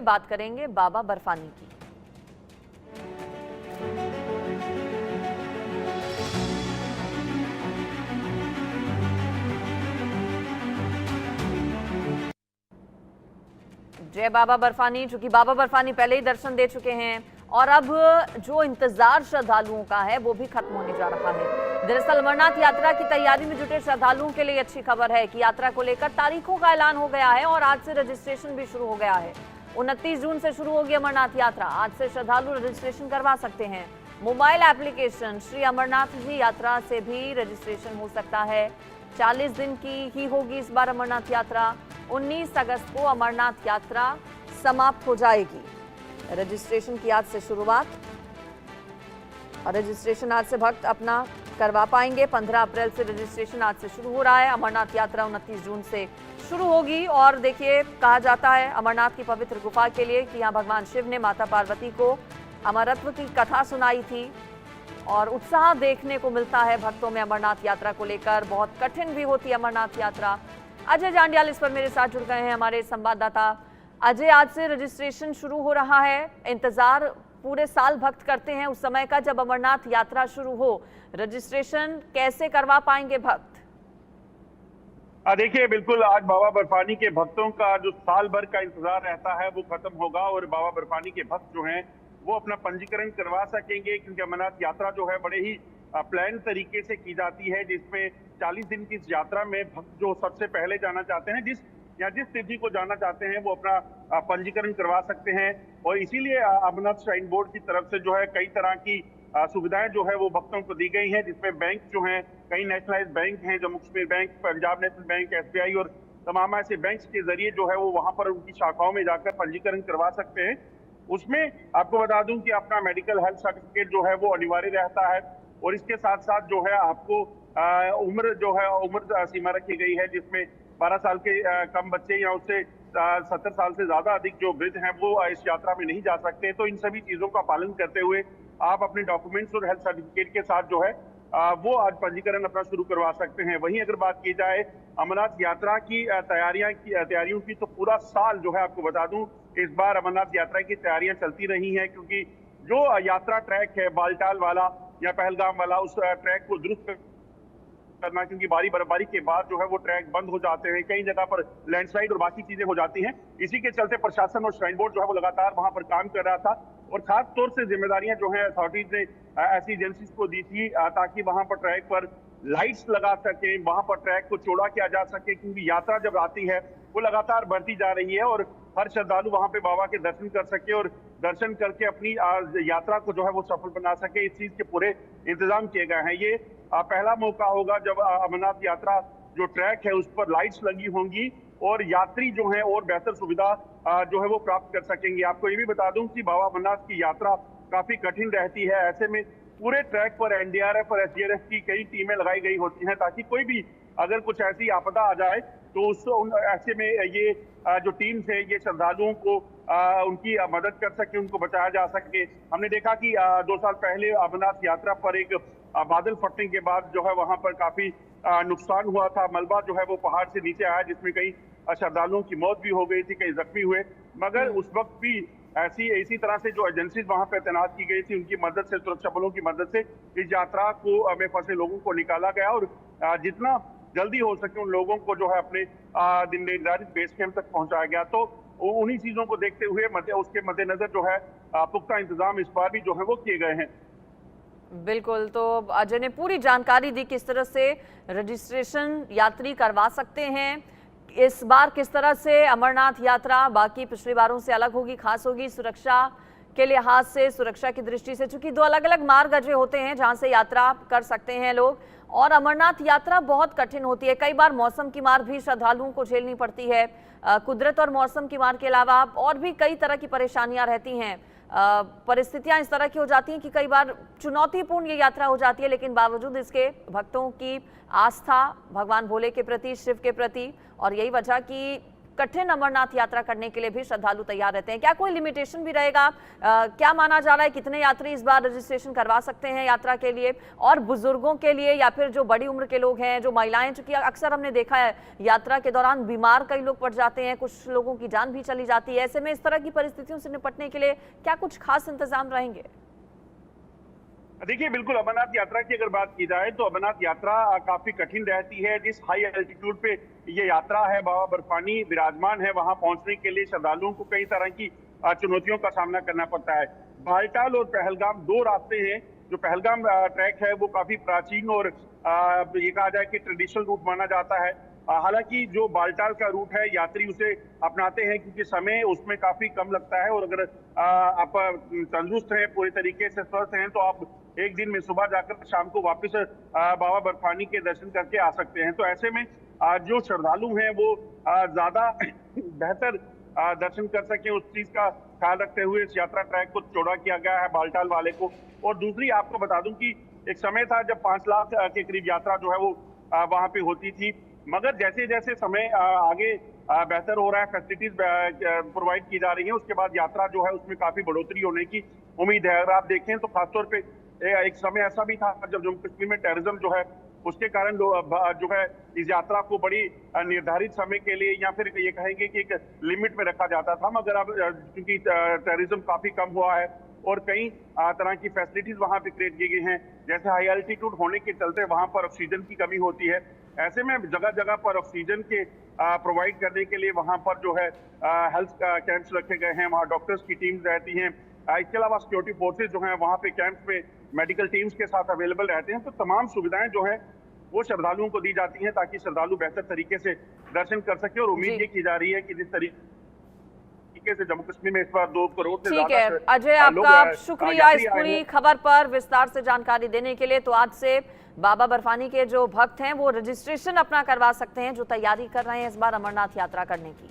बात करेंगे बाबा बर्फानी की। जय बाबा बर्फानी। चूंकि बाबा बर्फानी पहले ही दर्शन दे चुके हैं और अब जो इंतजार श्रद्धालुओं का है वो भी खत्म होने जा रहा है। दरअसल अमरनाथ यात्रा की तैयारी में जुटे श्रद्धालुओं के लिए अच्छी खबर है कि यात्रा को लेकर तारीखों का ऐलान हो गया है और आज से रजिस्ट्रेशन भी शुरू हो गया है। 29 जून से शुरू होगी अमरनाथ यात्रा। आज से श्रद्धालु रजिस्ट्रेशन करवा सकते हैं। मोबाइल एप्लीकेशन श्री अमरनाथ जी यात्रा से भी रजिस्ट्रेशन हो सकता है। 40 दिन की ही होगी इस बार अमरनाथ यात्रा। 19 अगस्त को अमरनाथ यात्रा समाप्त हो जाएगी। रजिस्ट्रेशन की आज से शुरुआत और रजिस्ट्रेशन आज से भक्त अपना करवा पाएंगे। 15 अप्रैल से रजिस्ट्रेशन आज से शुरू हो रहा है। अमरनाथ यात्रा 29 जून से शुरू होगी। और देखिए, कहा जाता है अमरनाथ की पवित्र गुफा के लिए कि यहाँ भगवान शिव ने माता पार्वती को अमरत्व की कथा सुनाई थी और उत्साह देखने को मिलता है भक्तों में अमरनाथ यात्रा को लेकर। बहुत कठिन भी होती है अमरनाथ यात्रा। अजय जांडियाल इस पर मेरे साथ जुड़ गए हैं, हमारे संवाददाता। अजय, आज से रजिस्ट्रेशन शुरू हो रहा है। इंतजार पूरे साल भक्त करते हैं उस समय का जब अमरनाथ यात्रा शुरू हो। रजिस्ट्रेशन कैसे करवा पाएंगे भक्त? देखिए, बिल्कुल आज बाबा बर्फानी के भक्तों का जो साल भर का इंतजार रहता है वो खत्म होगा और बाबा बर्फानी के भक्त जो हैं वो अपना पंजीकरण करवा सकेंगे, क्योंकि अमरनाथ यात्रा जो है बड़े ही प्लान तरीके से की जाती है, जिसमें 40 दिन की इस यात्रा में भक्त जो सबसे पहले जाना चाहते हैं, जिस तिथि को जाना चाहते हैं वो अपना पंजीकरण करवा सकते हैं। और इसीलिए अमरनाथ श्राइन बोर्ड की तरफ से जो है कई तरह की सुविधाएं जो है वो भक्तों को दी गई हैं, जिसमें बैंक जो है कई नेशनलाइज बैंक हैं, Jammu Kashmir bank, Punjab national bank, SBI और तमाम ऐसे बैंक्स के जरिए जो है वो वहां पर उनकी शाखाओं में जाकर पंजीकरण करवा सकते हैं। उसमें आपको बता दूं कि अपना मेडिकल हेल्थ सर्टिफिकेट जो है वो अनिवार्य रहता है और इसके साथ साथ जो है आपको उम्र सीमा रखी गई है, जिसमें 12 साल के कम बच्चे या उससे 70 साल से ज्यादा अधिक जो वृद्ध हैं वो इस यात्रा में नहीं जा सकते। तो इन सभी चीजों का पालन करते हुए आप अपने डॉक्यूमेंट्स और हेल्थ सर्टिफिकेट के साथ जो है वो आज पंजीकरण अपना शुरू करवा सकते हैं। वहीं अगर बात की जाए अमरनाथ यात्रा की तैयारियों की, तो पूरा साल जो है आपको बता दूं इस बार अमरनाथ यात्रा की तैयारियां चलती रही हैं, क्योंकि जो यात्रा ट्रैक है बालटाल वाला या पहलगाम वाला, उस ट्रैक को दुरुस्त करना, क्योंकि बर्फबारी के बाद जो है वो ट्रैक बंद हो जाते हैं, कई जगह पर लैंडस्लाइड और बाकी चीजें हो जाती हैं। इसी के चलते प्रशासन और श्राइन बोर्ड जो है वो लगातार वहां पर काम कर रहा था और खास तौर से जिम्मेदारियां जो है अथॉरिटीज ने ऐसी एजेंसीज को दी थी ताकि वहां पर ट्रैक पर लाइट्स लगा सके, वहां पर ट्रैक को चौड़ा किया जा सके, क्योंकि यात्रा जब आती है वो लगातार बढ़ती जा रही है और हर श्रद्धालु वहां पे बाबा के दर्शन कर सके और दर्शन करके अपनी यात्रा को जो है वो सफल बना सके। इस चीज के पूरे इंतजाम किए गए हैं। ये पहला मौका होगा जब अमरनाथ यात्रा जो ट्रैक है उस पर लाइट्स लगी होंगी और यात्री जो है और बेहतर सुविधा जो है वो प्राप्त कर सकेंगे। आपको ये भी बता दूं कि बाबा अमरनाथ की यात्रा काफी कठिन रहती है। ऐसे में पूरे ट्रैक पर NDRF और SDRF की कई टीमें लगाई गई होती हैं, ताकि कोई भी अगर कुछ ऐसी आपदा आ जाए तो ऐसे में ये जो टीम है ये श्रद्धालुओं को उनकी मदद कर सके, उनको बचाया जा सके। हमने देखा कि 2 साल पहले अमरनाथ यात्रा पर एक बादल फटने के बाद जो है वहां पर काफी नुकसान हुआ था। मलबा जो है वो पहाड़ से नीचे आया, जिसमें कई श्रद्धालुओं की मौत भी हो गई थी, कई जख्मी हुए। मगर उस वक्त भी इसी तरह से जो एजेंसीज वहां पर तैनात की गई थी उनकी मदद से, सुरक्षा बलों की मदद से इस यात्रा को में फंसे लोगों को निकाला गया और जितना जल्दी हो सके उन लोगों को जो है अपने दिन निर्धारित बेस कैंप तक पहुंचाया गया। तो उन्हीं चीजों को देखते हुए उसके मद्देनजर जो है पुख्ता इंतजाम इस बार भी जो है वो किए गए हैं। बिल्कुल, तो अजय ने पूरी जानकारी दी किस तरह से रजिस्ट्रेशन यात्री करवा सकते हैं। इस बार किस तरह से अमरनाथ यात्रा बाकी पिछली बारों से अलग होगी, खास होगी सुरक्षा के लिहाज से, सुरक्षा की दृष्टि से, चूंकि 2 अलग अलग मार्ग अजय होते हैं जहां से यात्रा कर सकते हैं लोग। और अमरनाथ यात्रा बहुत कठिन होती है, कई बार मौसम की मार भी श्रद्धालुओं को झेलनी पड़ती है। कुदरत और मौसम की मार के अलावा और भी कई तरह की परेशानियां रहती हैं। परिस्थितियां इस तरह की हो जाती हैं कि कई बार चुनौतीपूर्ण ये यात्रा हो जाती है, लेकिन बावजूद इसके भक्तों की आस्था भगवान भोले के प्रति, शिव के प्रति, और यही वजह कि कठिन अमरनाथ यात्रा करने के लिए भी श्रद्धालु तैयार रहते हैं। क्या कोई लिमिटेशन भी रहेगा? क्या माना जा रहा है कितने यात्री इस बार रजिस्ट्रेशन करवा सकते हैं यात्रा के लिए, और बुजुर्गों के लिए या फिर जो बड़ी उम्र के लोग हैं, जो महिलाएं, चूंकि अक्सर हमने देखा है यात्रा के दौरान बीमार कई लोग पड़ जाते हैं, कुछ लोगों की जान भी चली जाती है, ऐसे में इस तरह की परिस्थितियों से निपटने के लिए क्या कुछ खास इंतजाम रहेंगे? देखिए, बिल्कुल अमरनाथ यात्रा की अगर बात की जाए तो अमरनाथ यात्रा काफी कठिन रहती है। जिस हाई एल्टीट्यूड पे ये यात्रा है, बाबा बर्फानी विराजमान है, वहां पहुंचने के लिए श्रद्धालुओं को कई तरह की चुनौतियों का सामना करना पड़ता है। बालटाल और पहलगाम दो रास्ते हैं। जो पहलगाम ट्रैक है वो काफी प्राचीन और ये कहा जाए कि ट्रेडिशनल रूट माना जाता है। हालांकि जो बालटाल का रूट है, यात्री उसे अपनाते हैं क्योंकि समय उसमें काफी कम लगता है, और अगर आप तंदुरुस्त हैं, पूरे तरीके से स्वस्थ हैं, तो आप एक दिन में सुबह जाकर शाम को वापस बाबा बर्फानी के दर्शन करके आ सकते हैं। तो ऐसे में जो श्रद्धालु हैं वो ज्यादा बेहतर दर्शन कर सके, उस चीज का ख्याल रखते हुए इस यात्रा ट्रैक को चौड़ा किया गया है बालटाल वाले को। और दूसरी आपको बता दूं कि एक समय था जब 5 लाख के करीब यात्रा जो है वो वहां पे होती थी, मगर जैसे जैसे समय आगे बेहतर हो रहा है, फैसिलिटीज प्रोवाइड की जा रही है, उसके बाद यात्रा जो है उसमें काफी बढ़ोतरी होने की उम्मीद है। अगर आप देखें तो खासतौर पे एक समय ऐसा भी था जब जम्मू कश्मीर में टेररिज्म जो है उसके कारण जो है इस यात्रा को बड़ी निर्धारित समय के लिए, या फिर ये कहेंगे कि एक लिमिट में रखा जाता था, मगर अब क्योंकि टेररिज्म काफी कम हुआ है और कई तरह की फैसिलिटीज वहां पे क्रिएट की गई हैं, जैसे हाई एल्टीट्यूड होने के चलते वहां पर ऑक्सीजन की कमी होती है। ऐसे में जगह जगह पर ऑक्सीजन के प्रोवाइड करने के लिए वहां पर जो है हेल्थ कैंप्स रखे गए हैं, वहां डॉक्टर्स की टीम्स रहती हैं। इसके अलावा सिक्योरिटी फोर्सेज जो हैं वहां पे कैंप्स में मेडिकल टीम्स के साथ अवेलेबल रहते हैं। तो तमाम सुविधाएं जो हैं वो श्रद्धालुओं को दी जाती हैं ताकि श्रद्धालु बेहतर तरीके से दर्शन कर सके। और उम्मीद ये की जा रही है कि जिस तरीके से जम्मू कश्मीर में इस बार 2 करोड़ से ठीक ज्यादा है अजय, आपका शुक्रिया इस पूरी खबर पर विस्तार से जानकारी देने के लिए। तो आज से बाबा बर्फानी के जो भक्त हैं वो रजिस्ट्रेशन अपना करवा सकते हैं, जो तैयारी कर रहे हैं इस बार अमरनाथ यात्रा करने की।